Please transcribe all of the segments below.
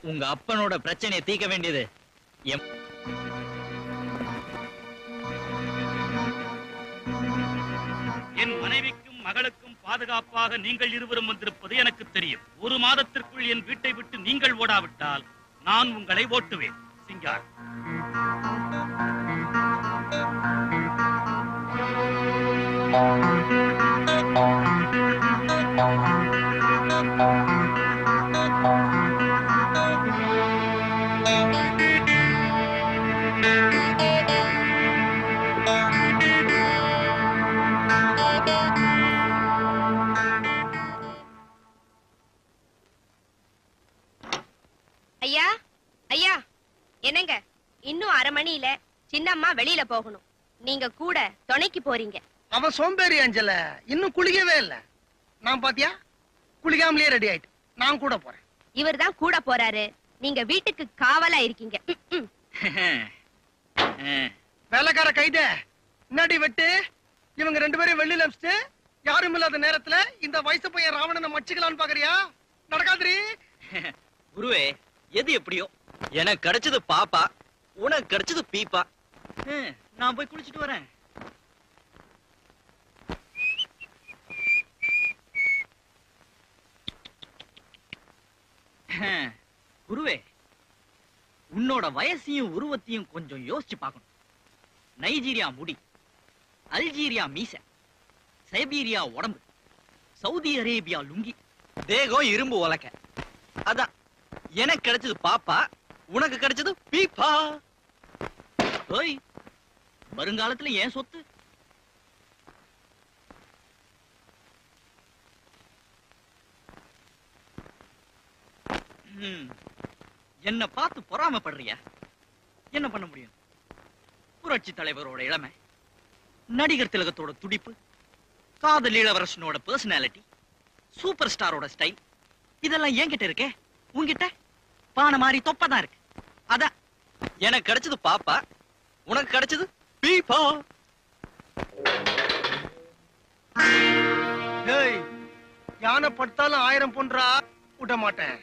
உங்க அப்பனோட பிரச்சனையை தீர்க்க வேண்டியது என் மனைவிக்கும் மகளுக்கும் பாதுகாப்பாக நீங்கள் இருவரும் வந்திருப்பது எனக்கு தெரியும். ஒரு மாதத்திற்குள் என் வீட்டை விட்டு நீங்கள் ஓடாவிட்டால் நான் உங்களை ஓட்டுவேன். சிங்கார். ஐயா ஐயா, என்னங்க இன்னும் அரை மணியில சின்னம்மா வெளியில போகணும். நீங்க கூட துணைக்கு போறீங்க. அவன் சோம்பேறி அஞ்சல, இன்னும் குளிக்கவே இல்ல. நான் பாத்தியா குளிக்காமலே ரெடி ஆயிட்டு நான் கூட போறேன். இவர் தான் கூட போறாரு, நீங்க வீட்டுக்கு காவலா இருக்கீங்க. வேலைக்கார கைதே முன்னாடி வெட்டு. இவங்க 2 பேரும் வெளியில அமிச்சிட்டு யாரும் இல்லாத நேரத்துல இந்த வயசு பையன் ராவணனை மச்சிக்கலான்னு பாக்குறியா? நடக்காதுரி. குருவே, எது எப்படியோ எனக்கு கிடைச்சது பாப்பா, உனக்கு கிடைச்சது பீப்பா. நான் போய் குளிச்சுட்டு வரேன். குருவே, உன்னோட வயசையும் உருவத்தையும் கொஞ்சம் யோசிச்சு பார்க்கணும். நைஜீரியா முடி, அல்ஜீரியா மீச, சைபீரியா உடம்பு, சவுதி அரேபியா லுங்கி, தேகம் இரும்பு உலக்க. அதான் எனக்கு கிடைச்சது பாப்பா, உனக்கு கிடைச்சது பீப்பா. ஓய், வருங்காலத்துல ஏன் சொத்து? என்ன பார்த்து பொறாமப்படுறியா? என்ன பண்ண முடியும்? புரட்சி தலைவரோட இளமை, நடிகர் திலகத்தோட துடிப்பு, காதல் இளவரசனோட பர்சனாலிட்டி, சூப்பர் ஸ்டாரோட ஸ்டைல், இதெல்லாம் என்கிட்ட இருக்கே. உன்கிட்ட பானை மாதிரி தொப்பதான் இருக்கு. அதான் எனக்கு கிடைச்சது பாப்பா, உனக்கு கிடைச்சது பீப்பா. யானை படுத்தாலும் 1000 பொன்றா விட மாட்டேன்.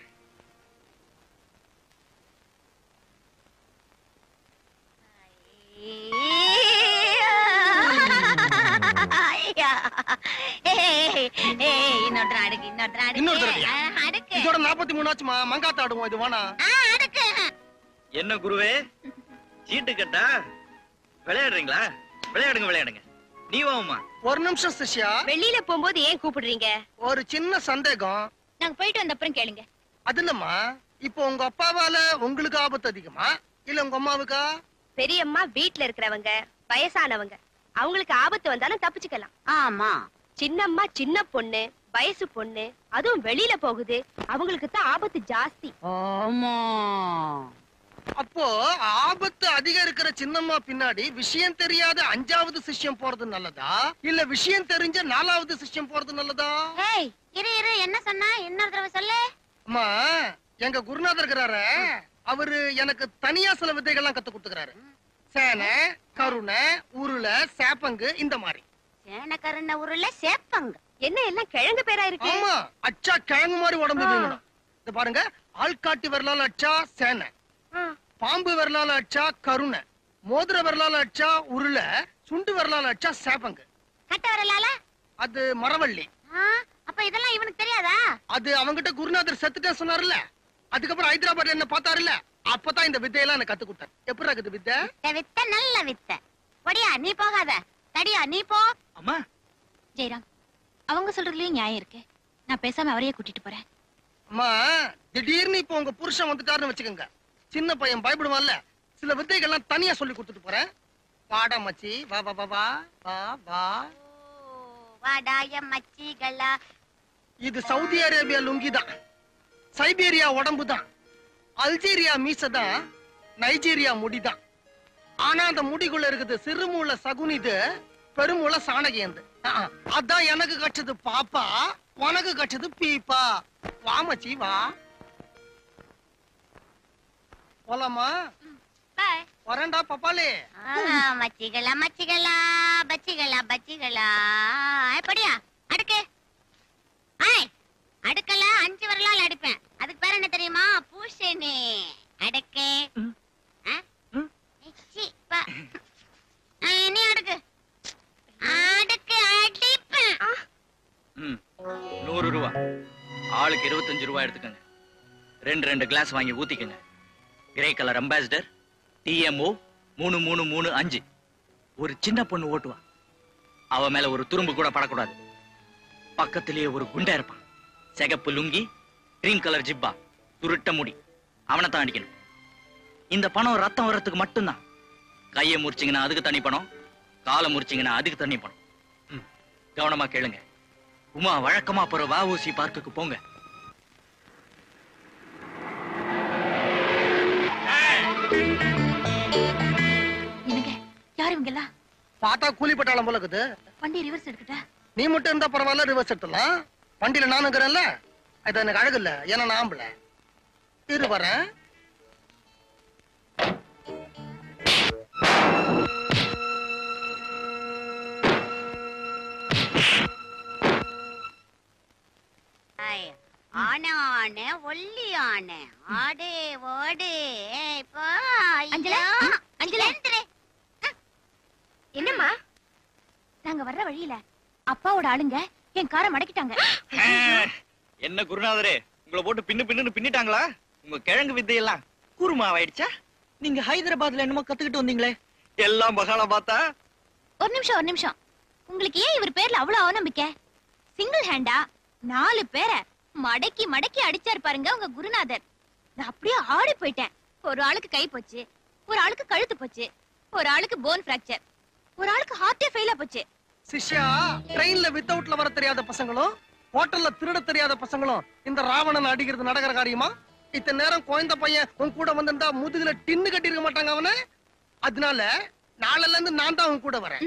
இதோட 43 ஆச்சுமா. மங்காத்த ஆடுவோம். இது வேணா. என்ன குருவே, சீட்டு கட்டா விளையாடுறீங்களா? விளையாடுங்க விளையாடுங்க. நீ வாமா. ஒரு நிமிஷம் சிஷ்யா. வெளியில போகும்போது ஏன் கூப்பிடுறீங்க? ஒரு சின்ன சந்தேகம். நாங்க போயிட்டு வந்த அப்புறம் கேளுங்க. அது இல்லம்மா, இப்போ உங்க அப்பாவால உங்களுக்கு ஆபத்து அதிகமா இல்ல உங்க அம்மாவுக்கா? பெரியம்மா வீட்டுல இருக்கிறவங்க, வயசானவங்க, அவங்களுக்கு ஆபத்து வந்தாலும் தப்பிச்சுக்கலாம். ஆமா. சின்னம்மா சின்ன பொண்ணு, வயசு பொண்ணு, அதுவும் வெளியில போகுது, அவங்களுக்கு தான் ஆபத்து ஜாஸ்தி. ஆமா. அப்போ ஆபத்து அதிகம் இருக்கிற சின்னம்மா பின்னாடி விஷயம் தெரியாத 5வது சிஷ்யம் போறது நல்லதா இல்ல விஷயம் தெரிஞ்ச 4வது சிஷ்யம் போறது நல்லதா? ஏய், இரு இரு, என்ன சொன்னா இன்னொரு தடவை சொல்லு. அம்மா, எங்க குருநாதர் இருக்கிறாரு, அவரு எனக்கு தனியா சில வித்தைகள்லாம் கத்து கொடுத்துக்கிறாரு. சேனை, கருணை, உருளை, சேப்பங்கு, இந்த மாதிரி. சேனை, கருணை, உருளை, சேப்பங்கு. என்ன எல்லாம் கிழங்கு பேரா இருக்கு? ஆமா, அச்சா கிழங்கு மாதிரி உடம்பு வீங்கணும். இது பாருங்க, ஆள்காட்டி வரலால அச்சா சேனை, பாம்பு வரலால அச்சா கருணை, மோதிர வரலால அச்சா உருளை, சுண்டு வரலால அச்சா சேப்பங்கு. கட்ட வரலால அது மரவள்ளி. அப்ப இதெல்லாம் இவனுக்கு தெரியாதா? அது அவங்கிட்ட குருநாதர் செத்துட்டே சொன்னார்ல, அதுக்கப்புறம் ஹைதராபாத்ல என்ன பார்த்தாருல்ல, அப்பதான் இந்த வித்தையெல்லாம் எனக்கு கத்து கொடுத்தாரு. எப்படி இருக்குது வித்தை? வித்தை நல்ல வித்தை. ஒடியா நீ போகாத, தடியா நீ போ. அம்மா. ஜெயராம், அவங்க சொல்றதுலயும் நியாயம் இருக்கு. நான் பேசாம அவரையே கூட்டிட்டு போறேன். அம்மா, திடீர்னு இப்போ உங்க புருஷன் வந்துட்டாருன்னு வச்சுக்கோங்க, சின்ன பையன் பயப்படுவான்ல, சில வித்தைகள்லாம் தனியா சொல்லி கொடுத்துட்டு போறேன். வாடா மச்சி, வா வா வா வா வா வா. வாடாய மச்சிகளா. இது சவுதி அரேபியா லுங்கி தான், சைபீரியா உடம்பு தான், அல்ஜீரியா மீசை தான், நைஜீரியா முடிதான். ஆனா அந்த முடிக்குள்ள இருக்குது சிறுமூல சகுனிது, பெருமூல சாணகியந்து. அதான் எனக்கு கச்சது பாப்பா, உனக்கு கச்சது பீப்பா. வா மச்சி வா. போலாமா? வரேன்டா பப்பாலே. மச்சிகளா மச்சிகளா, பச்சிகளா பச்சிகளா. எப்படியா அடுக்கு? அடுக்கல 5 வரலால் அடிப்பேன். அதுக்கு பேர் என்ன தெரியுமா? பூஷே. ஓடுனே அடக்கே ம். சி, பா. நீ அடக்கு அடக்கு அடிப்பேன். ம் 100 ரூபா ஆளுக்கு 25 ரூபா எடுத்துக்கங்க. ரெண்டு கிளாஸ் வாங்கி ஊத்திக்கங்க. Grey colour ambassador TMO 3335. ஒரு சின்ன பொண்ணு ஓட்டுவா. அவ மேல ஒரு துரும்பு கூட படக்கூடாது. பக்கத்திலேயே ஒரு குண்டா இருப்பான். சிகப்பு லுங்கி, கிரீம் கலர் ஜிப்பா, துருட்ட முடி. அவனை தான் அடிக்கணும். இந்த பணம் ரத்தம் வர்றதுக்கு மட்டும்தான். கையை முறிச்சிங்கன்னா அதுக்கு தனி பணம், காலை முறிச்சிங்கன்னா அதுக்கு தனி பணம். கவனமா கேளுங்க. உமா வழக்கமா போற வஉசி பார்க்குக்கு போங்க. என்னங்க யார் இவங்க எல்லாம்? பார்த்தா கூலி பட்டாளம் போல இருக்குது. வண்டி ரிவர்ஸ் எடுக்கட்டா? நீ மட்டும் இருந்தா பரவாயில்ல, ரிவர்ஸ் எடுத்துலாம். வண்டியில நானும் இருக்கிறேன்ல, அது எனக்கு அழகு இல்ல, ஏன்னா நான் ஆம்பள. இரு வரேன். ஆன ஆன ஒல்லி ஆன ஆடே ஓடே அஞ்சலா, அஞ்சலா. அஞ்சலே என்னம்மா? நாங்க வர்ற வழியில அப்பாவோட ஆளுங்க என் காரை மடக்கிட்டாங்க. என்ன குருநாதரே, உங்களை போட்டு பின்னுன்னு பின்னிட்டாங்களா? உங்க கிழங்கு வித்தையெல்லாம் கூர்மாவாயிடுச்சா? நீங்க ஹைதராபாத்ல என்னமோ கத்துக்கிட்டு வந்தீங்களே, எல்லாம் பகாலா பார்த்தா? ஒரு நிமிஷம். உங்களுக்கு ஏன் இவர் பேர்ல அவ்வளவு அவநம்பிக்கை? சிங்கிள் ஹேண்டா 4 பேரை மடக்கி மடக்கி அடிச்சாரு பாருங்க உங்க குருநாதர். நான் அப்படியே ஆடி போயிட்டேன். ஒரு ஆளுக்கு கை போச்சு, ஒரு ஆளுக்கு கழுத்து போச்சு, ஒரு ஆளுக்கு போன் பிராக்சர், ஒரு ஆளுக்கு ஹார்ட்டே ஃபெயிலா போச்சு. சிஷ்யா, ட்ரெயின்ல வித்தவுட்ல வர தெரியாத பசங்களும் ஹோட்டல்ல திருட தெரியாத பசங்களும் இந்த ராவணன் அடிக்கிறது நடக்கிற காரியமா? இத்தனை நேரம் குழந்தை பையன் உன் கூட வந்திருந்தா முதுகுல டின்னு கட்டி இருக்க மாட்டாங்க அவன. அதனால நாளைல இருந்து நான் தான் உன் கூட வரேன்.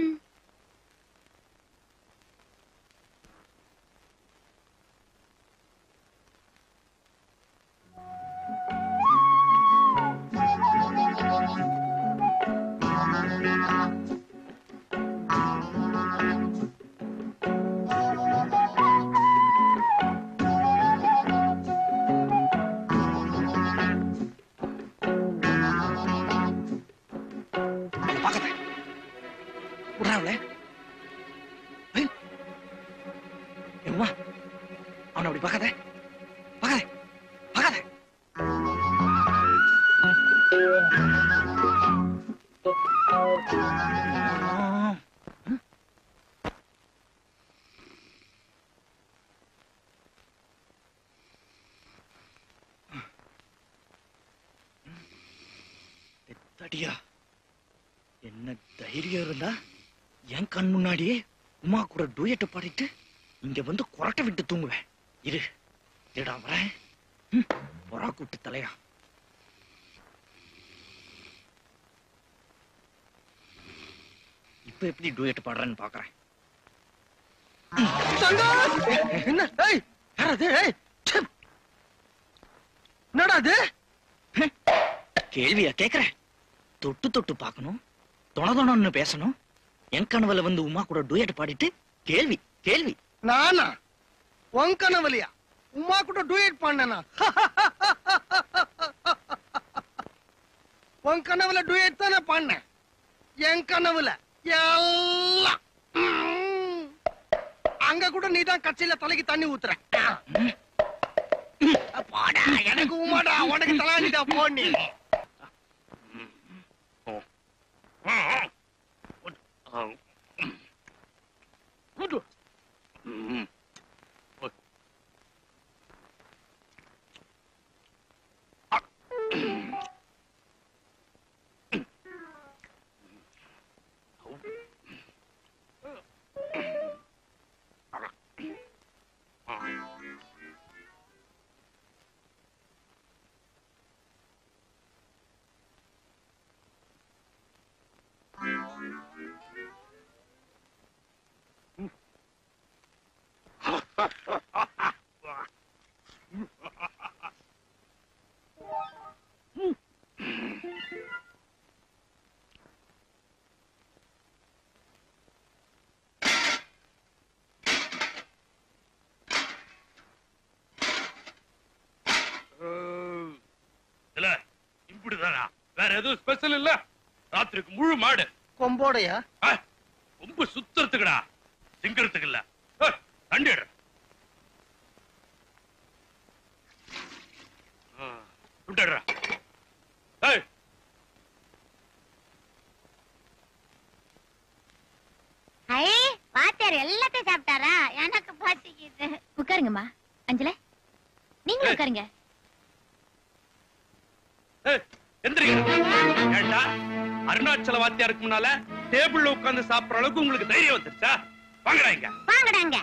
அவனை அப்படி பார்க்காத, பார்க்காத, பார்க்காத. தடியா, என்ன தைரியம் இருந்தா என் கண் முன்னாடியே உமா கூட டூயட்ட பாடிட்டு இங்க வந்து கொரட்டை விட்டு தூங்குவேன். இருடா வரேன். பொறா கூட்டு தலையா. இப்ப எப்படி டூயட் பாடுறேன்னு பாக்குறேன். என்ன என்னடா அது? கேள்வியா கேக்குறேன்? தொட்டு தொட்டு பாக்கணும், தொண பேசணும். என் கனவுல வந்து உமா கூட டூயட் பாடிட்டு கேள்வி கேள்வி. நானா? உன் கனவுலையா உமா கூட டூயட் பண்ணனா? உன் கனவுல டூயட் தானே பண்ணேன். என் கனவுல எல்லாம் அங்க கூட நீதான் கட்சியில தலைக்கு தண்ணி ஊத்துற. பாடா, எனக்கு உமாடா, உனக்கு தலாண்டிடா போனி. ஆர்டரா? வேற எதுவும் ஸ்பெஷல் இல்ல? ராத்திரிக்கு முழு மாடு. கொம்போடையா? ரொம்ப சுத்துறதுக்குடா, திங்கிறதுக்கு இல்ல. தண்டிடுற விட்டுடுற. வாத்தியார் எல்லாத்தையும் சாப்பிட்டாரா? எனக்கு பசிக்குது. உட்காருங்கம்மா. அஞ்சல, நீங்களும் உட்காருங்க. ஏண்டா, அருணாச்சல வாத்தியாருக்கு முன்னால டேபிள்ல உட்கார்ந்து சாப்பிடுற அளவுக்கு உங்களுக்கு தைரியம் வந்துருச்சா? வாங்கடா இங்க. வாங்கடாங்க.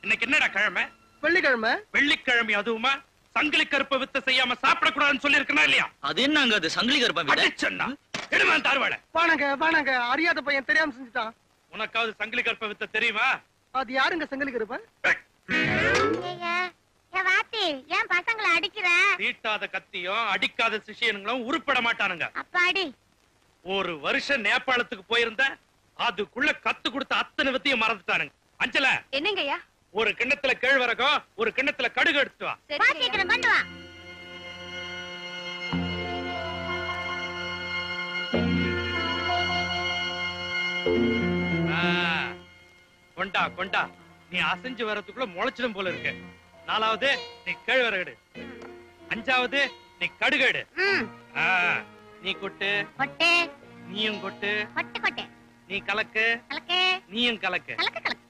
இன்னைக்கு என்னடா கிழமை? வெள்ளிக்கிழமை. வெள்ளிக்கிழமை அதுவுமா? சங்கிலி கருப்பை வித்து செய்யாம சாப்பிடக்கூடாதுன்னு சொல்லி இருக்கா இல்லையா? அது என்னங்க அது சங்கிலி கருப்பை வித்து? எடுமா தார்வாட. வாணங்க அறியாத பையன் தெரியாம செஞ்சுட்டான். உனக்காவது சங்கிலி கருப்பை வித்த தெரியுமா? அது யாருங்க சங்கிலி கருப்பை? வாத்தி, ஏன் பசங்களை அடிக்கிற? தீட்டாத கத்தியும் அடிக்காத சிஷியனுங்களும் உருப்பட மாட்டானுங்க. அப்பாடி, ஒரு வருஷம் நேபாளத்துக்கு போயிருந்த அதுக்குள்ள கத்து கொடுத்த அத்தனை வித்தையும் மறந்துட்டானுங்க. அஞ்சல, என்னங்கய்யா? ஒரு கிண்ணத்துல கேழ்வரகம், ஒரு கிண்ணத்துல கடுகு எடுத்து வா. சீக்கிரம் கொண்டு வா. கொண்டா கொண்டா. நீ அசைஞ்சு வர்றதுக்குள்ள முளைச்சிடும் போல இருக்கு. நாலாவது நீ கேழ்வரகு, அஞ்சாவது நீ கடுகு எடு. நீ கொட்டு கொட்டு, நீயும் கொட்டு கொட்டு கொட்டு, நீ கலக்கு கலக்கு, நீயும் கலக்கு கலக்கு கலக்கு.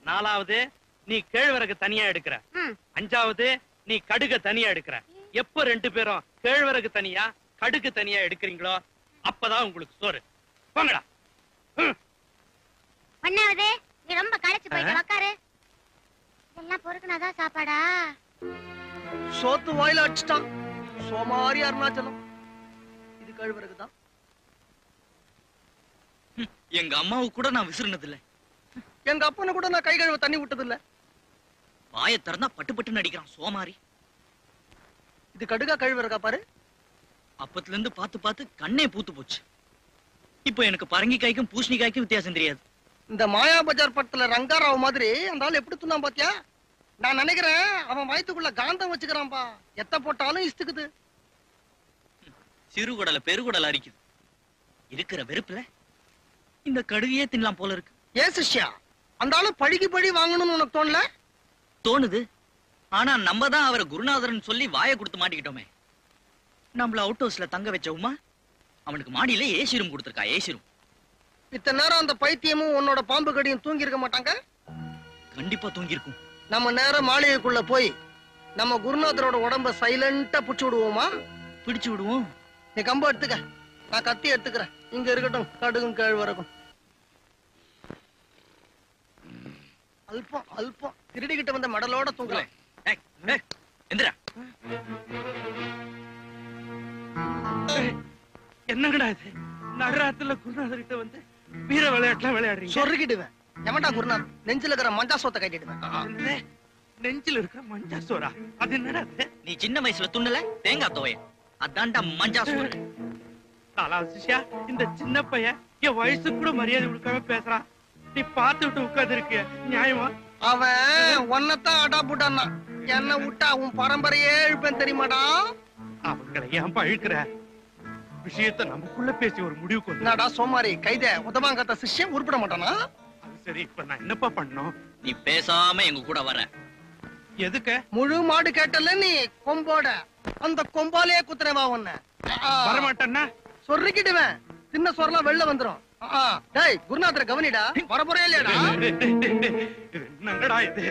நாலாவது நீ கேழ்வரகு தனியா எடுக்கிற. அஞ்சாவது நீ கடுக தனியா எடுக்கிற. எப்ப ரெண்டு பேரும் கேழ்வரகு தனியா கடுகு தனியா எடுக்கிறீங்களோ அப்பதான் உங்களுக்கு சோறு. போங்கடா. ஒன்னாவது நீ ரொம்ப களைச்சு போயிட்டு உக்காரு. எல்லாம் பொறுக்குனாதான் சாப்பாடா? சோத்து வாயில அடிச்சிட்டான். சோமாரி அருணாச்சலம். இது கழுவறதுதான். எங்க அம்மாவுக்கு கூட நான் விசிறுனது இல்ல. எங்க அப்பனை கூட நான் கை கழுவ தண்ணி விட்டது இல்ல. வாயை திறந்தா பட்டு பட்டு நடிக்கிறான் சோமாரி. இது கடுகா கழுவறக்கா பாரு. அப்பத்துல இருந்து பார்த்து பார்த்து கண்ணே பூத்து போச்சு. இப்போ எனக்கு பரங்கிக்காய்க்கும் பூசணிக்காய்க்கும் வித்தியாசம் தெரியாது. இந்த மாயா பஜார் படத்துல ரங்காராவ் மாதிரி அந்த ஆள் எப்படி துண்ணான் பாத்தியா? நான் நினைக்கிறேன் அவன் வயிற்றுக்குள்ள காந்தம் வச்சுக்கிறான்பா. எத்த போட்டாலும் இஸ்துக்குது. சிறுகுடல பெருகுடல அரிக்குது. இருக்கிற வெறுப்புல இந்த கடுகையே தின்னலாம் போல இருக்கு. ஏன் சிஷ்யா, அந்த ஆளு பழிக்கு பழி வாங்கணும்னு உனக்கு தோணல? தோணுது. ஆனா நம்ம தான் அவரை குருநாதர்னு சொல்லி வாயை கொடுத்து மாட்டிக்கிட்டோமே. நம்மள அவுட் ஹவுஸ்ல தங்க வச்ச உமா அவனுக்கு மாடியில ஏசி ரூம் கொடுத்திருக்கா. AC room. இத்தனை நேரம் அந்த பைத்தியமும் உன்னோட பாம்பு கடியும் தூங்கி இருக்க மாட்டாங்க. கண்டிப்பா தூங்கி இருக்கும். நம்ம நேரம் மாளிகைக்குள்ள போய் நம்ம குருநாதரோட உடம்ப சைலண்டா புடிச்சு விடுவோமா? பிடிச்சு விடுவோம். நீ கம்பு எடுத்துக்க, நான் கத்தி எடுத்துக்கிறேன். இங்க இருக்கட்டும் கடுகும் கேழ்வரகும். அல்பம் அல்பம் திருடிக்கிட்ட வந்த மடலோட தூங்கலாம். எந்திரா. என்னங்கடா இது? நடுராத்துல குருநாதர்கிட்ட வந்து வீர விளையாட்டுலாம் விளையாடுறீங்க? சொருகிடுவேன். எவன்டா குருநாத்? நெஞ்சில இருக்கிற மஞ்சா சோத்தை கட்டிடுவேன். நெஞ்சில இருக்கிற மஞ்சா சோறா? அது என்னடா? நீ சின்ன வயசுல துண்ணல தேங்காய் துவைய, அதான்டா மஞ்சா சோறு. சிஷ்யா, இந்த சின்ன பையன் என் வயசு கூட மரியாதை கொடுக்காம பேசுறான். நீ பார்த்து விட்டு உட்கார்ந்து இருக்கிய, நியாயமா? அவன் ஒன்னத்தான் அடா புட்டான்னா. என்ன விட்டா உன் பரம்பரையே இழுப்பேன் தெரியுமாடா? அவங்களை ஏன் பழுக்கிற? விஷயத்தை நமக்குள்ள பேசி ஒரு முடிவு கொண்டு. என்னடா சோமாரி கைத உதவாங்கத்த சிஷ்யம் உருப்பிட மாட்டானா? அது சரி, இப்ப நான் என்னப்பா பண்ணணும்? நீ பேசாம எங்க கூட வர. எதுக்கு? முழு மாடு கேட்டல நீ கொம்போட. அந்த கொம்பாலே குத்துறவா உன்ன. வரமாட்டேன்னா சொருகிடுவேன். சின்ன சொரலாம் வெளில வந்துரும். டேய் குருநாதரை கவனிடா. வரப்போறே இல்லையாடா? என்னங்கடா இது?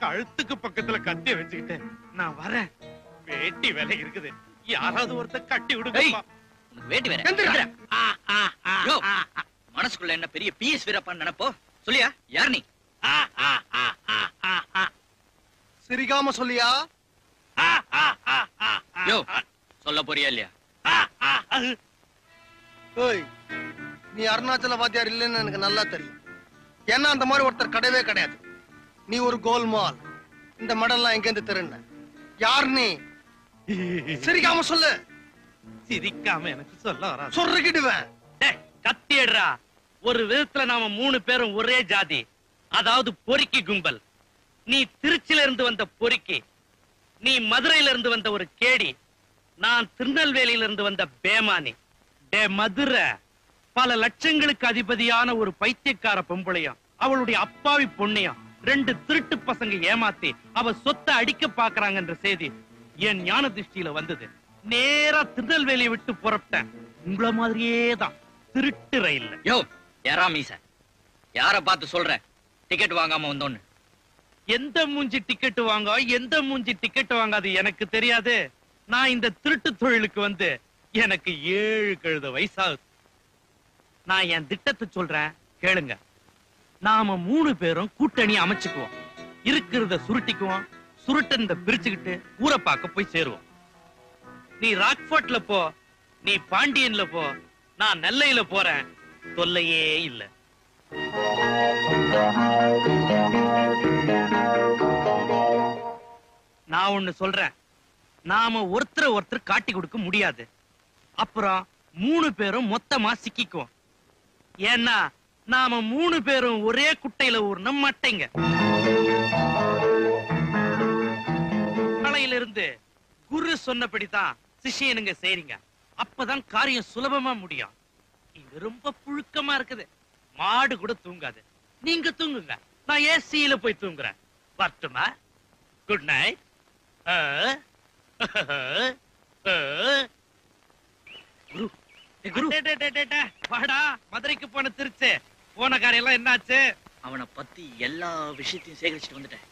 கழுத்துக்கு பக்கத்துல கத்திய வச்சுக்கிட்டு நான் வரேன். வேட்டி வேலை இருக்குது. யாராவது ஒருத்தர் கட்டி விடுங்க. வேட்டி வேற. மனசுக்குள்ள என்ன பெரிய பிஎஸ் வீரப்பான்னு நினைப்போ? சொல்லியா யார் நீ? சிரிக்காம சொல்லியா? யோ சொல்ல போறியா இல்லையா? ஏய், நீ அருணாச்சல வாத்தியார் இல்லைன்னு எனக்கு நல்லா தெரியும். ஏன்னா அந்த மாதிரி ஒருத்தர் கிடையவே கிடையாது. நீ ஒரு கோல்மால். இந்த மெடல்லாம் எங்க இருந்து திருண்ண? யார் நீ? சிரிக்காம சொல்லு. சிரிக்காம எனக்கு சொல்ல வராது. சொருகிடுவேன். கத்தியடுறா. ஒரு விதத்துல நாம 3 பேரும் ஒரே ஜாதி. அதாவது பொறுக்கி கும்பல். நீ திருச்சியில இருந்து வந்த பொறுக்கி, நீ மதுரையில இருந்து வந்த ஒரு கேடி, நான் திருநெல்வேலியில இருந்து வந்த பேமானி. டே மதுரை, பல லட்சங்களுக்கு அதிபதியான ஒரு பைத்தியக்கார பொம்பளையும் அவளுடைய அப்பாவி பொண்ணையும் 2 திருட்டு பசங்க ஏமாத்தி அவ சொத்தை அடிக்க பாக்குறாங்கன்ற செய்தி என் ஞான திருஷ்டியில வந்தது. நேரா திருநெல்வேலியை விட்டு புறப்பட்டேன். உங்கள மாதிரியே தான் திருட்டு ரயில். யோ யாரா மீச, யார பார்த்து சொல்ற டிக்கெட் வாங்காம வந்தோன்னு? எந்த மூஞ்சி டிக்கெட் வாங்க, எந்த மூஞ்சி டிக்கெட் வாங்காது எனக்கு தெரியாது. நான் இந்த திருட்டு தொழிலுக்கு வந்து எனக்கு 7 கழுத வயசாகுது. நான் என் திட்டத்தை சொல்றேன் கேளுங்க. நாம 3 பேரும் கூட்டணி அமைச்சுக்குவோம். இருக்கிறத சுருட்டிக்குவோம். சுருட்டந்த பிரிச்சுக்கிட்டு ஊரை பார்க்க போய் சேருவோம். நீ ராக்ஃபோர்ட்ல போ, நீ பாண்டியன்ல போ, நான் நெல்லையில போறேன். தொல்லையே இல்ல. நான் ஒண்ணு சொல்றேன், நாம ஒருத்தர் காட்டி கொடுக்க முடியாது. அப்புறம் 3 பேரும் மொத்தமா சிக்கிக்குவோம். ஏன்னா நாம 3 பேரும் ஒரே குட்டையில ஊர்ன மாட்டேங்க. கலையில இருந்து குரு சொன்னபடிதான் சிஷியனுங்க செய்றீங்க. அப்பதான் காரியம் சுலபமா முடியும். இங்க ரொம்ப புழுக்கமா இருக்குது. மாடு கூட தூங்காது. நீங்க தூங்குங்க, நான் ஏசியில போய் தூங்குறேன். வரட்டுமா? Good night. குரு, குரு, வாடா, மதுரைக்கு போன திருச்சு. போன காரியெல்லாம் என்னாச்சு? அவனை பத்தி எல்லா விஷயத்தையும் சேகரிச்சுட்டு வந்துட்டேன்.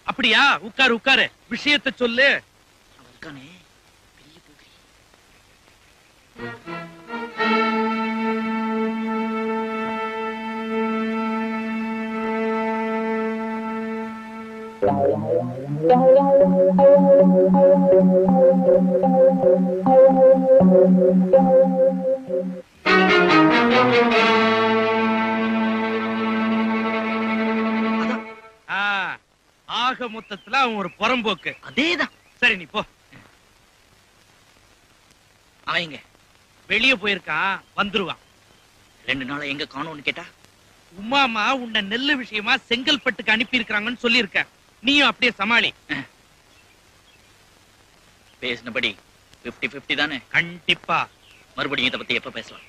அப்படியா? உட்காரு உட்காரு, விஷயத்தை சொல்லு. அவன் இருக்கானே பெரிய போக்கரி. ஆக மொத்தத்துல அவன் ஒரு புறம்போக்கு. அதேதான். சரி நீ போ. அவங்க வெளியே போயிருக்கான், வந்துருவான். 2 நாளா எங்க காணோம்னு கேட்டா, உமாமா உன்னை நெல்லு விஷயமா செங்கல்பட்டுக்கு அனுப்பி இருக்காங்கன்னு சொல்லியிருக்க. நீயும் அப்படியே சமாளி. பேசினபடி 50-50 தானே? கண்டிப்பா. மறுபடியும் இதை பத்தி எப்ப பேசலாம்?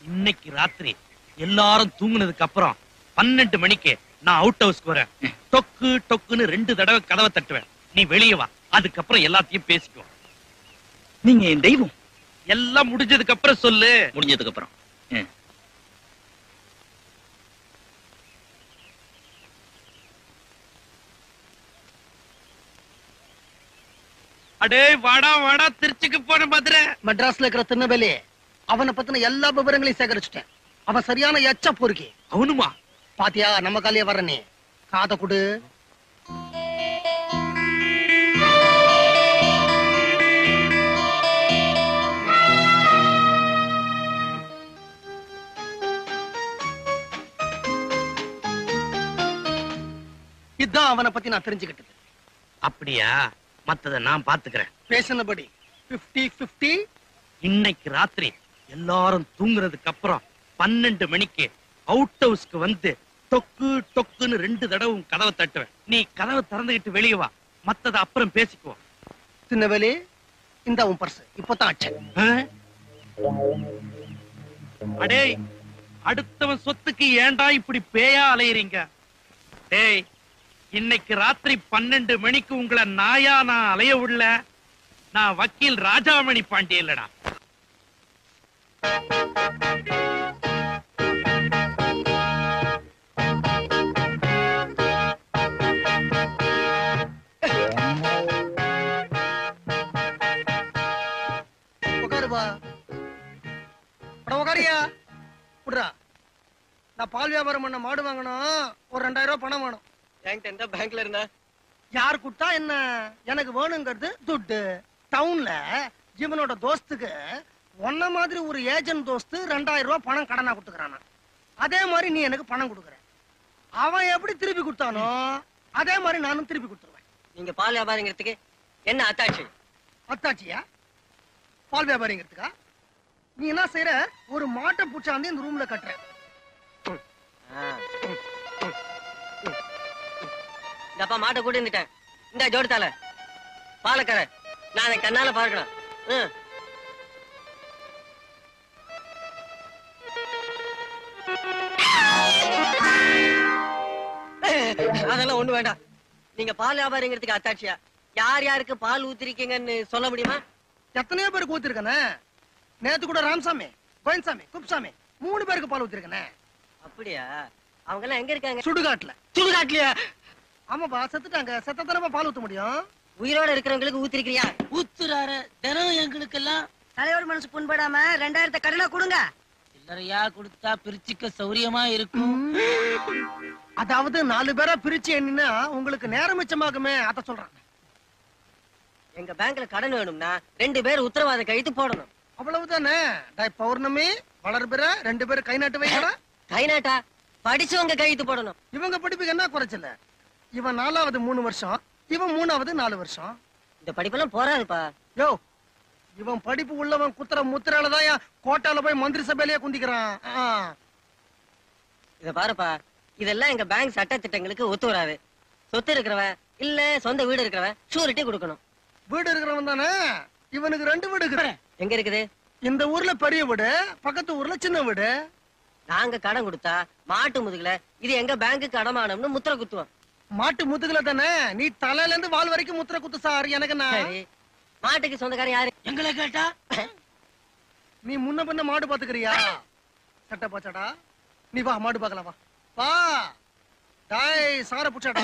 இன்னைக்கு ராத்திரி எல்லாரும் தூங்குனதுக்கு அப்புறம் 12 மணிக்கு நான் அவுட் ஹவுஸ்க்கு வரேன். டொக்கு டொக்குன்னு 2 தடவை கதவை தட்டுவேன். நீ வெளியே வா. அதுக்கப்புறம் எல்லாத்தையும் பேசிக்குவோம். நீங்க என் தெய்வம். எல்லாம் முடிஞ்சதுக்கு அப்புறம் சொல்லு. முடிஞ்சதுக்கு அப்புறம். அடே வாடா வாடா, திருச்சிக்கு போன மதுரை. மெட்ராஸ்ல இருக்கிற திருநெல்வேலி அவனை பத்தின எல்லா விவரங்களையும் சேகரிச்சுட்டேன். அவன் சரியான எச்ச பொறுக்கி. அவனுமா? பாத்தியா, நம்ம காலையே வர நீ காதை கொடு. இதுதான் அவனை பத்தி நான் தெரிஞ்சுக்கிட்டது. அப்படியா? மத்தத நான் பாத்துக்கிறேன். பேசினபடி 50-50. இன்னைக்கு ராத்திரி எல்லாரும் தூங்குறதுக்கு அப்புறம் 12 மணிக்கு அவுட் ஹவுஸ்க்கு வந்து டொக்கு டொக்குன்னு 2 தடவை கதவை தட்டுவேன். நீ கதவை திறந்துகிட்டு வெளியே வா. மத்தத அப்புறம் பேசிக்குவோம். திருநெல்வேலி, இந்த உன் பர்ஸ் இப்பதான் ஆச்சு. அடே, அடுத்தவன் சொத்துக்கு ஏன்டா இப்படி பேயா அலையறீங்க? டேய், இன்னைக்கு ராத்திரி 12 மணிக்கு உங்களை நாயா நான் அலைய விடல. நான் வக்கீல் ராஜாமணி பாண்டிய இல்லடா. உட்காருப்பா. உட்காரியா விடுறா. நான் பால் வியாபாரம் பண்ண மாடு வாங்கணும். ஒரு 2000 ரூபாய் பணம் வேணும். பேங்க்ல இருந்தா யார் கொடுத்தா என்ன? எனக்கு வேணுங்கிறது துட்டு. டவுன்ல ஜீவனோட தோஸ்துக்கு ஒன்ன மாதிரி ஒரு ஏஜென்ட் தோஸ்து 2000 ரூபாய் பணம் கடனா கொடுத்துக்கிறானா. அதே மாதிரி நீ எனக்கு பணம் கொடுக்குற. அவன் எப்படி திருப்பி கொடுத்தானோ அதே மாதிரி நானும் திருப்பி கொடுத்துருவேன். நீங்க பால் வியாபாரிங்கிறதுக்கு என்ன அத்தாட்சி? அத்தாச்சியா? பால் வியாபாரிங்கிறதுக்கா? நீ என்ன செய்யற? ஒரு மாட்டை பூச்சாந்து இந்த ரூம்ல கட்டுற. இந்த அப்பா மாட்டை கூட்டி வந்துட்டேன். இந்த ஜோடித்தால பாலக்கரை நான் கண்ணால பார்க்கணும். அதெல்லாம் ஒண்ணு வேண்டாம். நீங்க பால் வியாபாரிங்கிறதுக்கு அத்தாட்சியா யார் யாருக்கு பால் ஊத்திருக்கீங்கன்னு சொல்ல முடியுமா? எத்தனையோ பேருக்கு ஊத்திருக்கனே. நேத்து கூட ராமசாமி, கோயின்சாமி, குப்சாமி 3 பேருக்கு பால் ஊத்திருக்கனே. அப்படியா? அவங்க எல்லாம் எங்க இருக்காங்க? சுடுகாட்டுல. சுடுகாட்டுலயா? ஆமாப்பா, செத்துட்டாங்க. செத்தத்தனமா பால் ஊத்த முடியும். உயிரோட இருக்கிறவங்களுக்கு ஊத்திருக்கிறியா? ஊத்துறாரு தினம் எங்களுக்கு எல்லாம். தலைவர் மனசு புண்படாம 2000 கடனா கொடுங்க. சில்லறையா கொடுத்தா பிரிச்சுக்க சௌரியமா இருக்கும். அதாவது 4 பேரா பிரிச்சு எண்ணினா உங்களுக்கு நேரம் மிச்சமாகுமே, அத சொல்றாங்க. எங்க பேங்க்ல கடன் வேணும்னா 2 பேர் உத்தரவாத கையெழுத்து போடணும். அவ்வளவுதானே. டேய் பௌர்ணமி, வளர்பிற 2 பேரும் கை நாட்டு வைக்கடா. கை நாட்டா? படிச்சவங்க கையெழுத்து போடணும். இவங்க படிப்புக்கு என்ன குறைச்சல? இவன் 4வது 3 வருஷம், இவன் 3வது 4 வருஷம். இந்த படிப்பெல்லாம் போறாதுப்பா. யோ, இவன் படிப்பு உள்ளவன் குத்துற முத்திராலதான் கோட்டால போய் மந்திரி சபையிலேயே குந்திக்கிறான். இத பாருப்பா, இதெல்லாம் எங்க பேங்க் சட்ட திட்டங்களுக்கு ஒத்து வராது. சொத்து இருக்கிறவன் இல்ல சொந்த வீடு இருக்கிறவன் ஷூரிட்டி கொடுக்கணும். வீடு இருக்கிறவன் தானே. இவனுக்கு 2 வீடு இருக்குது. எங்க இருக்குது? இந்த ஊர்ல பெரிய வீடு, பக்கத்து ஊர்ல சின்ன வீடு. நாங்க கடன் கொடுத்தா மாட்டு முதுகுல இது எங்க பேங்குக்கு அடமானம்னு முத்திரை குத்துவோம். மாட்டு முதுகுல தானே. நீ தலையில இருந்து வால் வரைக்கும் முத்திரை குத்து சார். எனக்கு சரி, மாட்டுக்கு சொந்தக்காரன் யாரு? எங்களை கேட்டா நீ முன்ன பின்ன மாடு பாத்துக்கிறியா? சட்ட பாச்சாடா, நீ வா மாடு பாக்கலாம். வா வா. டாய் சார புச்சாடா.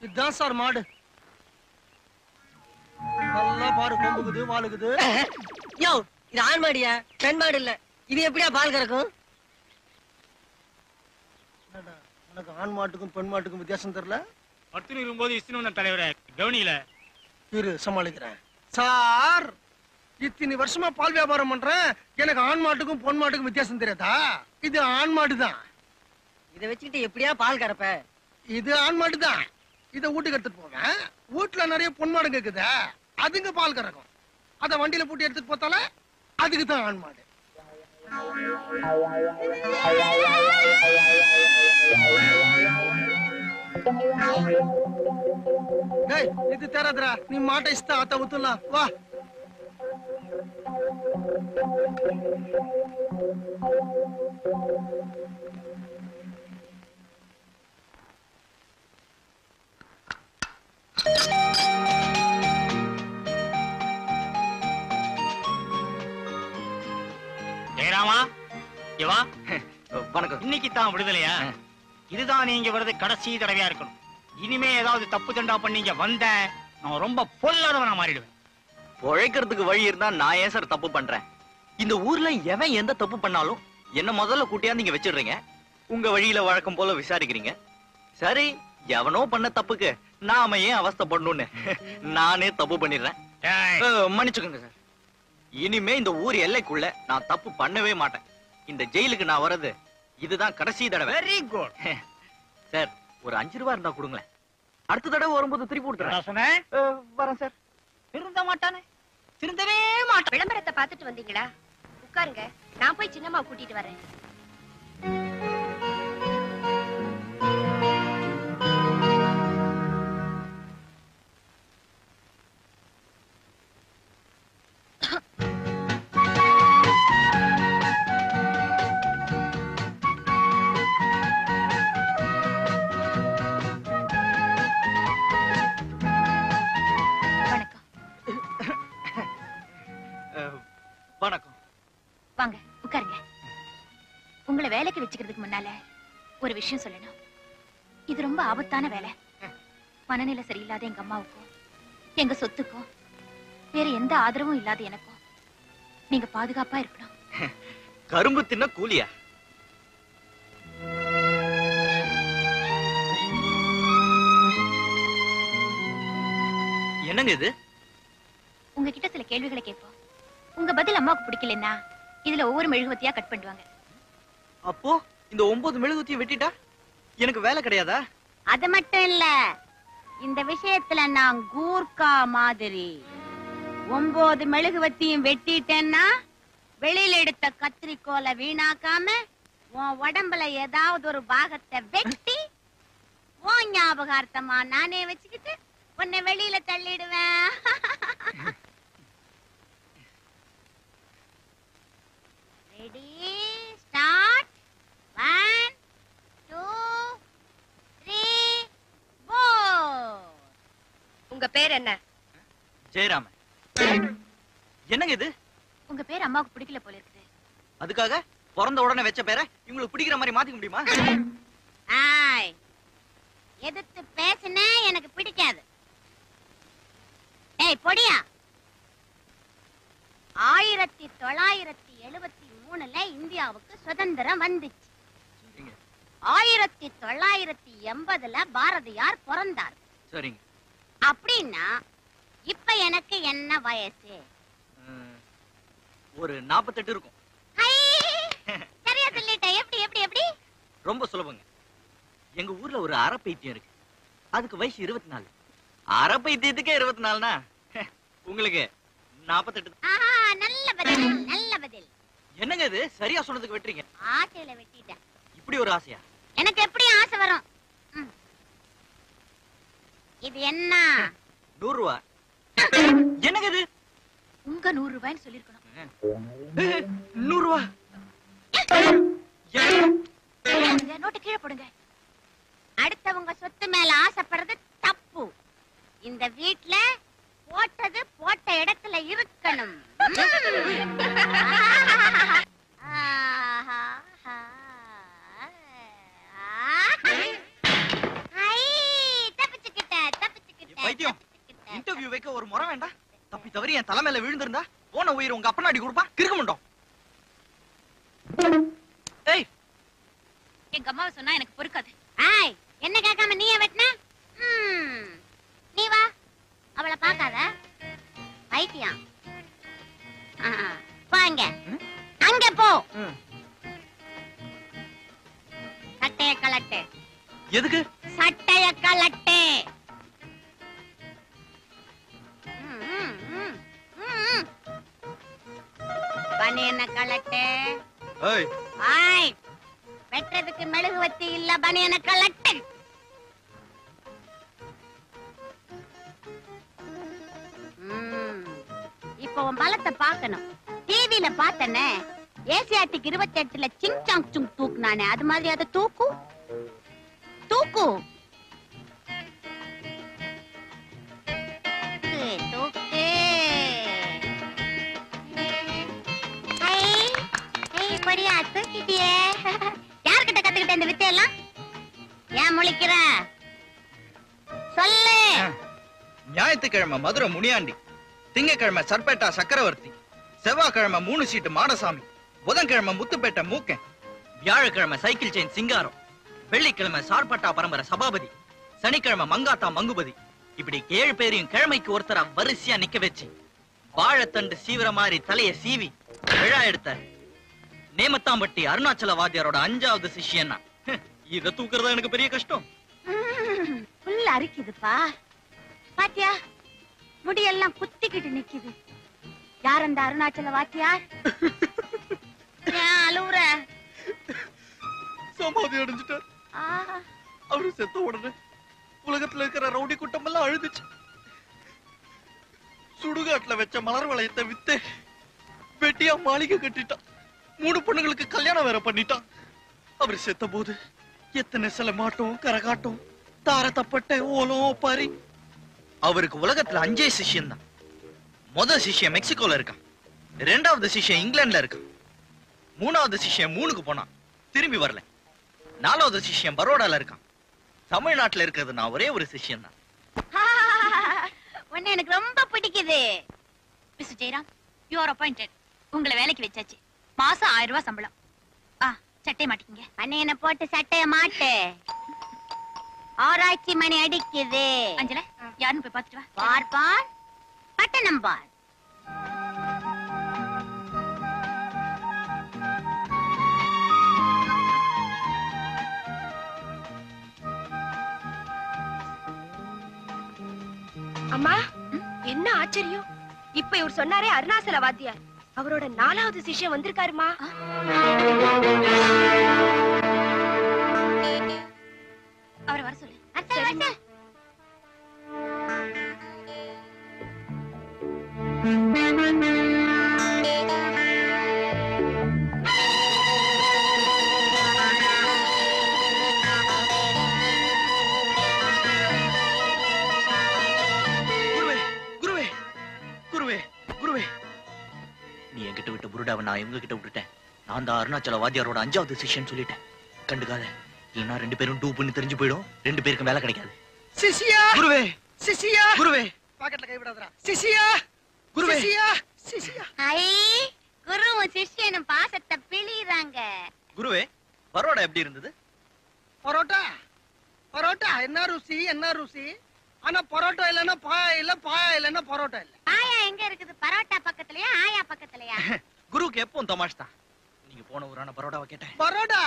இதுதான் சார் மாடு. நல்லா பாரு, கொம்புக்குது, வாலுக்குது. யோ, இது ஆண் மாடியா பெண் மாடு இல்ல. இது எப்படியா பால் கறக்கும்? உனக்கு ஆண் மாட்டுக்கும் பெண் மாட்டுக்கும் வித்தியாசம் தெரியல? பத்து இருக்கும்போது இஸ்னு தலைவரே கவனியில இரு, சமாளிக்கிறேன். சார், இத்தனை வருஷமா பால் வியாபாரம் பண்றேன். எனக்கு ஆண் மாட்டுக்கும் பொன் மாட்டுக்கும் வித்தியாசம் தெரியாதா? இது ஆண் மாடுதான். இத வச்சுக்கிட்டு எப்படியா பால் கறப்ப? இது ஆண் மாடுதான். இத வீட்டுக்கு எடுத்துட்டு போவேன். வீட்டுல நிறைய பொன் மாடு கேக்குது, அதுங்க பால் கறக்கும். அத வண்டியில பூட்டி எடுத்துட்டு போத்தால அதுக்கு தான் ஆண் மாடு. டேய், இது தேராதரா. நீ மாட்டை இஷ்ட ஆத்த ஊத்துலாம். வா. ஜெயராமா, இவா வணக்கம். இன்னைக்கு தான் விடுதலையா? இதுதான் நீங்க வர்றது கடைசி தடவையா இருக்கணும். இனிமே ஏதாவது தப்பு தண்டா பண்ணீங்க வந்த நான் ரொம்ப பொல்லாதவனா மாறிடுவேன். உழைக்கிறதுக்கு வழி இருந்தா நான் ஏன் சார் தப்பு பண்றேன்? இந்த ஊர்ல எவன் எந்த தப்பு பண்ணாலும் என்ன முதல்ல கூட்டியா நீங்க வச்சிடுறீங்க. உங்க வழியில வழக்கம் போல விசாரிக்கிறீங்க. சரி, எவனோ பண்ண தப்புக்கு நாம ஏன் அவஸ்தைப்படணும்னு நானே தப்பு பண்ணிடுறேன். மன்னிச்சுக்கோங்க சார். இனிமே இந்த ஊர் எல்லைக்குள்ள நான் தப்பு பண்ணவே மாட்டேன். இந்த ஜெயிலுக்கு நான் வர்றது இதுதான் கடைசி தடவை. வெரி குட் சார், ஒரு 5 ரூபா இருந்தா கொடுங்களேன். அடுத்த தடவை வரும்போது திருப்பி கொடுத்துறேன். சொன்னேன் வரேன் சார். திருந்த மாட்டானே, திருந்தவே மாட்டான். விளம்பரத்தை பாத்துட்டு வந்தீங்களா? உட்காருங்க, நான் போய் சின்னம்மா கூட்டிட்டு வரேன். வணக்கம். வாங்க உட்காருங்க. உங்களை வேலைக்கு வச்சுக்கிறதுக்கு முன்னால ஒரு விஷயம் சொல்லணும். இது ரொம்ப ஆபத்தான வேலை. மனநிலை சரியில்லாத எங்க அம்மாவுக்கும் எங்க சொத்துக்கும் வேற எந்த ஆதரவும் இல்லாத எனக்கும் நீங்க பாதுகாப்பா இருக்கணும். கரும்பு தின்ன கூலியா? என்னங்க இது? உங்ககிட்ட சில கேள்விகளை கேட்போம். உங்க பதில் அம்மாவுக்கு பிடிக்கலன்னா இதுல ஒவ்வொரு மெழுகுவத்தியா கட் பண்ணுவாங்க. அப்போ இந்த 9 மெழுகுவத்தியை வெட்டிட்டா எனக்கு வேலை கிடையாதா? அது மட்டும் இல்ல, இந்த விஷயத்துல நான் கூர்க்கா மாதிரி 9 மெழுகுவத்தியும் வெட்டிட்டேன்னா வெளியில எடுத்த கத்திரிக்கோலை வீணாக்காம உன் உடம்புல ஏதாவது ஒரு பாகத்தை வெட்டி உன் ஞாபகார்த்தமா நானே வச்சுக்கிட்டு உன்னை வெளியில தள்ளிடுவேன். Ready start. 1 2 3 4. உங்க பேர் என்ன? ஜெயராமன். என்னங்க இது? உங்க பேர் அம்மாவுக்கு பிடிக்கல போல இருக்குது. அதுக்காக பிறந்த உடனே வச்ச பேரை இவங்களுக்கு பிடிக்கிற மாதிரி மாத்திக்க முடியுமா? ஆய், எதிர்த்து பேசினா எனக்கு பிடிக்காது. ஏய் பொடியா, 1973ல இந்தியாவுக்கு சுதந்திரம் வந்துச்சு. 1980ல பாரதியார் பிறந்தார். சரிங்க. அப்படின்னா இப்ப எனக்கு என்ன வயசு? ஒரு 48 இருக்கும். சரியா சொல்லிட்டேன். எப்படி எப்படி எப்படி? ரொம்ப சுலபங்க. எங்க ஊர்ல ஒரு அரைப்பைத்தியம் இருக்கு. அதுக்கு வயசு 24. அரைப்பைத்தியத்துக்கே 24னா உங்களுக்கு 48. ஆஹா, நல்ல பதில் நல்ல பதில். என்னங்க இது? சரியா சொன்னதுக்கு வெட்டுறீங்க. ஆசையில வெட்டிட்டேன். இப்படி ஒரு ஆசையா? எனக்கு எப்படி ஆசை வரும்? இது என்ன? 100 ரூபாய். என்னங்க இது? உங்க 100 ரூபாய்னு சொல்லிருக்கணும். 100 ரூபாய். நோட்டு கீழே போடுங்க. அடுத்தவங்க சொத்து மேல ஆசைப்படுறது தப்பு. இந்த வீட்ல போட்டது போட்ட இடத்துல இருக்கணும். வைத்தியம், இன்டர்வியூ வைக்க ஒரு முறை வேண்டாம்? தப்பி தவறி என் தலை மேல விழுந்திருந்தா போன உயிர் உங்க அப்பனாடி கொடுப்பா. கிறுக்க மாட்டோம். ஏய், எங்க அம்மாவை சொன்னா எனக்கு பொறுக்காது. ஆய், என்ன கேட்காம நீயே வெட்டின? நீ வா, அவளை பார்க்காத. வைத்தியம், வாங்க அங்க போ. சட்டைய கலட்டு. எதுக்கு? சட்டைய கலட்டு. பனியன கலட்டு. ஏய், ஆய், வெட்டுறதுக்கு மெழுகுவத்தி இல்ல, பனியன கலட்டு. இப்ப உன் பலத்தை பார்க்கணும். டிவில பார்த்தனே, ஏசியாட்டிக் 28ல சிங் சாங் சுங் தூக்குனானே, அது மாதிரி அதை தூக்கு தூக்கு தூக்கு. படியா தூக்கிட்டியே. யார்கிட்ட கத்துக்கிட்ட இந்த வித்தையெல்லாம்? ஏன் முழிக்கிற? சொல்லு. ஞாயிற்றுக்கிழமை மதுரை முனியாண்டி, திங்கக்கிழமை சர்பேட்டா சக்கரவர்த்தி, செவ்வாய்க்கிழமை 3 சீட்டு மாடசாமி, புதன்கிழமை முத்துப்பேட்டை மூக்கன், வியாழக்கிழமை சைக்கிள் செயின் சிங்காரம், வெள்ளிக்கிழமை சார்பட்டா பரம்பரை சபாபதி, சனிக்கிழமை மங்காத்தா மங்குபதி. இப்படி 7 பேரையும் கிழமைக்கு ஒருத்தரா வரிசையா நிக்க வச்சு வாழைத்தண்டு சீவிர மாதிரி தலைய சீவி விழா எடுத்த நேமத்தாம்பட்டி அருணாச்சல வாத்தியாரோட 5வது சிஷ்யன்னா. இத தூக்குறதா எனக்கு பெரிய கஷ்டம். புல்ல அரிக்குதுப்பா. பாத்தியா, முடியெல்லாம் குத்திக்கிட்டு நிக்குது. யார் அந்த அருணாச்சல வாத்தியார்? அழுவுற? சமாதி அடைஞ்சிட்டார். அவரு செத்த உடனே உலகத்துல இருக்கிற ரவுடி கூட்டம் எல்லாம் அழுதுச்சு. சுடுகாட்டுல வச்ச மலர் வளையத்தை வித்து வெட்டியா மாளிகை கட்டிட்டான். 3 பொண்ணுங்களுக்கு கல்யாணம் வேற பண்ணிட்டான். அவரு செத்த போது எத்தனை சில மாட்டம் கரகாட்டம் தார தப்பட்ட ஓலம் பாரி. அவருக்கு உலகத்துல 5 சிஷ்யன் தான். முதல் சிஷ்யன் மெக்சிகோல இருக்கான், 2வது சிஷ்யன் இங்கிலாந்துல இருக்கான், 3வது சிஷ்யன் 3க்கு போனான், திரும்பி வரல, 4வது சிஷ்யன் பரோடால இருக்கான். தமிழ்நாட்டுல இருக்கிறது நான் ஒரே ஒரு சிஷ்யன் தான். உன்னை எனக்கு ரொம்ப பிடிக்குது. Mister Jayaram, you are appointed. உங்களை வேலைக்கு வச்சாச்சு. மாசம் 1000 ரூபாய் சம்பளம். சட்டை மாட்டிக்கங்க. அண்ணனை போட்டு சட்டைய மாட்டு. ஆராய்ச்சி மணி அடிக்குது. அஞ்சல, யாருன்னு போய் பார்த்துட்டு வா. பார் பார், பட்டணம் பார். அம்மா, என்ன ஆச்சரியம்! இப்ப இவர் சொன்னாரே அருணாச்சல வாத்தியார், அவரோட 4வது சிஷ்யன் வந்திருக்காருமா. அவரை வர சொல்லு. சரிம்மா. நீ என்கிட்ட விட்ட புருடாவை நான் இவங்க கிட்ட விட்டுட்டேன். நான் தான் அருணாச்சல வாத்தியாரோட 5வது சிஷ்யன் சொல்லிட்டேன். கண்டுக்காத, இல்லைன்னா 2 பேரும் டூப்புன்னு தெரிஞ்சு போயிடும். 2 பேருக்கும் வேலை கிடைக்காது. சிசியா குருவே, சிசியா குருவே, பாக்கெட்ல கை விடாதடா. சிசியா குருவே. சிசியா சிசியா. ஐ குருவும் சிஷ்யனும் பாசத்தை பிழிறாங்க. குருவே, பரோடா எப்படி இருந்தது? பரோட்டா பரோட்டா என்ன ருசி என்ன ருசி. ஆனா பரோட்டா இல்லன்னா பாயா இல்ல, பாயா இல்லன்னா பரோட்டா இல்ல. ஆயா எங்க இருக்குது? பரோட்டா பக்கத்துலயா ஆயா பக்கத்துலயா? குருவுக்கு எப்பவும் தமாஷ் தான். நீங்க போன ஊரான பரோடாவை கேட்டேன். பரோட்டா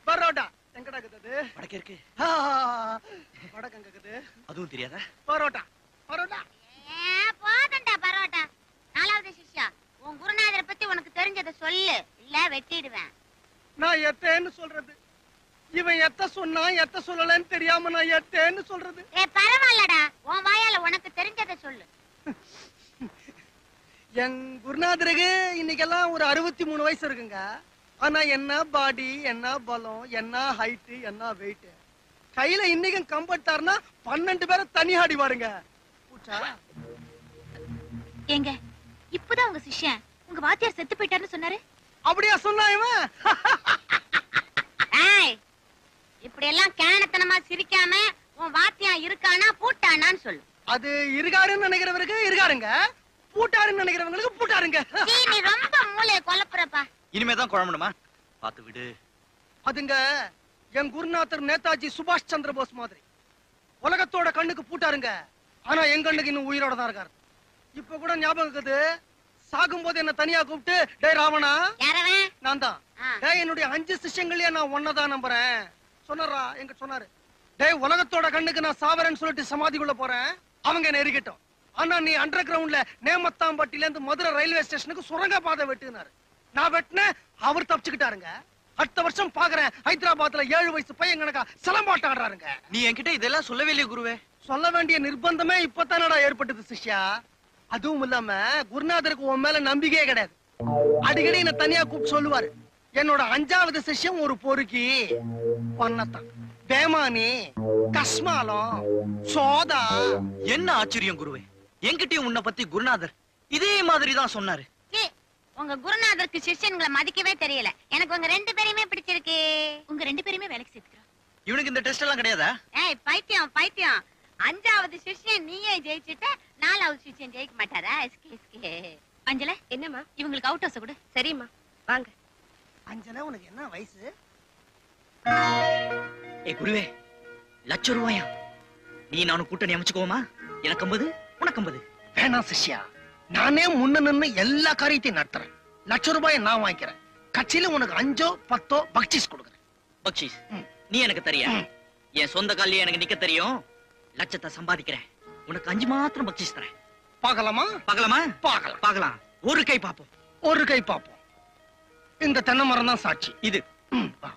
பரோட்டா எங்கடா இருக்குது? வடக்கு இருக்கு. வடக்கு எங்க இருக்குது? அதுவும் தெரியாதா? பரோட்டா பரோட்டா. போதண்டா பரோட்டா. 4வது சிஷ்யா, உன் குருநாதரை பத்தி உனக்கு தெரிஞ்சதை சொல்லு, இல்ல வெட்டிடுவேன். நான் எத்தேன்னு சொல்றது? இவன் எத்த சொன்னா எத்த சொல்லலன்னு தெரியாம நான் எத்தேன்னு சொல்றது? பரவாயில்லடா, உன் வாயால உனக்கு தெரிஞ்சதை சொல்லு. என் குருநாதருக்கு இன்னைக்கெல்லாம் ஒரு 63 வயசு இருக்குங்க. ஆனா என்ன பாடி, என்ன பலம், என்ன ஹைட், என்ன வெயிட். கையில இன்னைக்கும் கம்பட்டாருன்னா 12 பேரை தனி ஆடி வாருங்க. ஏங்க, இப்பதான் உங்க சிஷ்யன் உங்க வாத்தியார் செத்து போயிட்டாருன்னு சொன்னாரு. அப்படியா சொன்னா இவன்? இப்படி எல்லாம் கேனத்தனமா சிரிக்காம உன் வாத்தியான் இருக்கானா பூட்டானான்னு சொல்லு. அது இருகாருன்னு நினைக்கிறவருக்கு இருகாருங்க, பூட்டாருன்னு நினைக்கிறவங்களுக்கு பூட்டாருங்க. நீ ரொம்ப மூளைய குழப்புறப்பா. இனிமேதான் குழம்பணுமா? பாத்து விடு. அதுங்க என் குருநாதர் நேதாஜி சுபாஷ் சந்திர போஸ் மாதிரி உலகத்தோட கண்ணுக்கு பூட்டாருங்க. ஆனா என் கண்ணுக்கு இன்னும் உயிரோட தான் இருக்காரு. இப்ப கூட ஞாபகம் இருக்குது, சாகும் போது என்ன தனியா கூப்பிட்டு, டேய் ராவணா, நான் தான், டேய் என்னுடைய 5 சிஷ்யங்களே நான் ஒன்னதான் நம்புறேன் சொன்னாரா. எங்க சொன்னாரு, டேய் உலகத்தோட கண்ணுக்கு நான் சாவரேன்னு சொல்லிட்டு சமாதிக்குள்ள போறேன், அவங்க என்ன எரிக்கட்டும். ஆனா நீ அண்டர் கிரவுண்ட்ல நேமத்தாம்பட்டில இருந்து மதுரை ரயில்வே ஸ்டேஷனுக்கு சுரங்க பாதை வெட்டுனாரு. நான் வெட்டினேன், அவர் தப்பிச்சுக்கிட்டாருங்க. அடுத்த வருஷம் பாக்குறேன், ஹைதராபாத்ல 7 வயசு பையன் கணக்கா சிலம்பாட்டம் ஆடுறாருங்க. நீ என்கிட்ட இதெல்லாம் சொல்லவே இல்லையே குருவே. சொல்ல வேண்டிய நிர்பந்தமே இப்பதானடா ஏற்பட்டது சிஷ்யா. அதுவும் இல்லாம குருநாதருக்கு உன் மேல நம்பிக்கையே கிடையாது. அடிக்கடி என்ன தனியா கூப்பிட்டு சொல்லுவாரு, என்னோட 5வது சிஷ்யம் ஒரு பொறுக்கி பண்ணத்தான், பேமானி, கஸ்மாலம், சோதா. என்ன ஆச்சரியம் குருவே, என்கிட்டயும் உன்னை பத்தி குருநாதர் இதே மாதிரி தான் சொன்னாரு. உங்க குருநாதருக்கு சிஷ்யன்களை மதிக்கவே தெரியல. எனக்கு உங்க 2 பேரையுமே பிடிச்சிருக்கு. உங்க 2 பேரையுமே வேலைக்கு சேர்த்துக்கிறோம். இவனுக்கு இந்த டெஸ்ட் எல்லாம் கிடையாதா? ஏய் பைத்தியம் பைத்தியம், 5வது சிஷ்யன் நீயே ஜெயிச்சுட்ட, 4வது சிஷ்யன் ஜெயிக்க மாட்டாரா? அஞ்சல, என்னம்மா? இவங்களுக்கு அவுட் ஹவுஸ் கொடு. சரிம்மா, வாங்க. அஞ்சனா உனக்கு என்ன வயசு? ஏ குருவே, ₹1,00,000. நீ நானும் கூட்டணி அமைச்சுக்கோமா? எனக்கு 50, உனக்கு 50. வேணாம் சிஷ்யா, நானே முன்ன நின்னு எல்லா காரியத்தையும் நடத்துறேன். ₹1,00,000 நான் வாங்கிக்கிறேன். கட்சியில உனக்கு 5 10 பக்சிஸ் கொடுக்குறேன். பக்ஷிஸ் நீ எனக்கு தரியா? என் சொந்த காலியே எனக்கு நிக்க தெரியும். லட்சத்தை சம்பாதிக்கிறேன், உனக்கு 5 மாத்திரம் பக்சிஸ் தரேன். பார்க்கலாமா? பார்க்கலாமா? பார்க்கலாம் பார்க்கலாம். ஒரு கை பாப்போம். ஒரு கை பாப்போம். இந்த தென்னை மரம் தான் சாட்சி. இது வா.